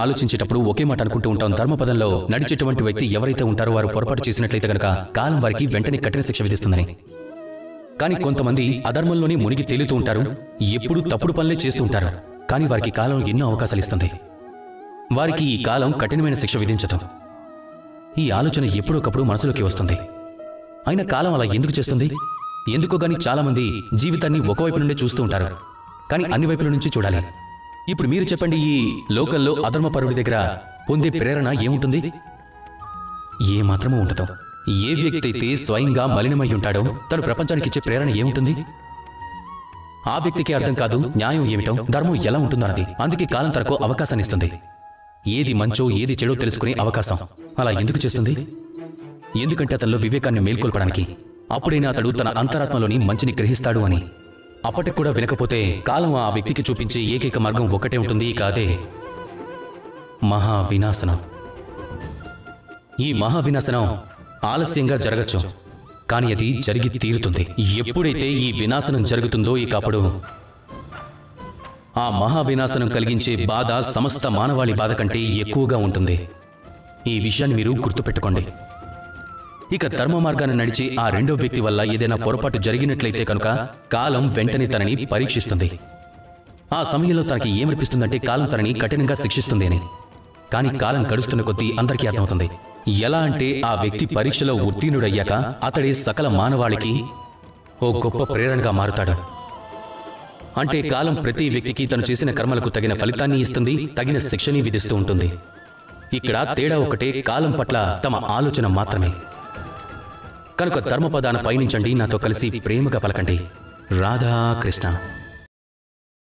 ఆలోచించేటప్పుడు ఒకే మాట అనుకుంటూ ఉంటాం. ధర్మపదంలో నడిచేటువంటి వ్యక్తి ఎవరైతే ఉంటారో వారు పొరపాటు చేసినట్లయితే గనక కాలం వారికి వెంటనే కఠిన శిక్ష విధిస్తుందని. కానీ కొంతమంది అధర్మంలోనే మునిగి తేలుతూ ఉంటారు, ఎప్పుడూ తప్పుడు పనులే చేస్తూ ఉంటారు. కానీ వారికి కాలం ఎన్నో అవకాశాలు ఇస్తుంది. వారికి ఈ కాలం కఠినమైన శిక్ష విధించదు. ఈ ఆలోచన ఎప్పుడొకప్పుడు మనసులోకి వస్తుంది. అయినా కాలం అలా ఎందుకు చేస్తుంది? ఎందుకో గాని చాలా మంది జీవితాన్ని ఒకవైపు నుండే చూస్తూ ఉంటారు, కానీ అన్ని వైపుల నుంచి చూడాలి. ఇప్పుడు మీరు చెప్పండి, ఈ లోకంలో అధర్మపరుడి దగ్గర పొందే ప్రేరణ ఏముంటుంది? ఏ మాత్రమూ ఉండదు. ఏ వ్యక్తి అయితే స్వయంగా మలినమై ఉంటాడో తను ప్రపంచానికి ఇచ్చే ప్రేరణ ఏముంటుంది? ఆ వ్యక్తికి అర్థం కాదు న్యాయం ఏమిటో, ధర్మం ఎలా ఉంటుందన్నది. అందుకే కాలం తనకు అవకాశాన్ని ఇస్తుంది. ఏది మంచో ఏది చెడో తెలుసుకునే అవకాశం. అలా ఎందుకు చేస్తుంది? ఎందుకంటే అతనిలో వివేకాన్ని మేల్కొల్పడానికి. అప్పుడైనా అతడు తన అంతరాత్మలోని మంచిని గ్రహిస్తాడు అని. అప్పటికి కూడా వినకపోతే కాలం ఆ వ్యక్తికి చూపించే ఏకైక మార్గం ఒకటే ఉంటుంది, కాదే మహావినాశనం. ఈ మహావినాశనం ఆలస్యంగా జరగచ్చు, కానీ అది జరిగి తీరుతుంది. ఎప్పుడైతే ఈ వినాశనం జరుగుతుందో ఇక అప్పుడు ఆ మహావినాశనం కలిగించే బాధ సమస్త మానవాళి బాధ కంటే ఎక్కువగా ఉంటుంది. ఈ విషయాన్ని మీరు గుర్తుపెట్టుకోండి. ఇక ధర్మ మార్గాన్ని నడిచే ఆ రెండో వ్యక్తి వల్ల ఏదైనా పొరపాటు జరిగినట్లయితే కనుక కాలం వెంటనే తనని పరీక్షిస్తుంది. ఆ సమయంలో తనకి ఏమనిపిస్తుందంటే కాలం తనని కఠినంగా శిక్షిస్తుంది అని. కానీ కాలం గడుస్తున్న కొద్దీ అందరికీ అర్థమవుతుంది. ఎలా అంటే ఆ వ్యక్తి పరీక్షలో ఉత్తీర్ణుడయ్యాక అతడే సకల మానవాళికి ఓ గొప్ప ప్రేరణగా మారుతాడు. అంటే కాలం ప్రతి వ్యక్తికి తను చేసిన కర్మలకు తగిన ఫలితాన్ని ఇస్తుంది, తగిన శిక్షని విధిస్తూ ఉంటుంది. ఇక్కడ తేడా ఒకటే, కాలం పట్ల తమ ఆలోచన మాత్రమే. కనుక ధర్మపదాన పయనించండి, నాతో కలిసి ప్రేమగా పలకండి, రాధా కృష్ణ.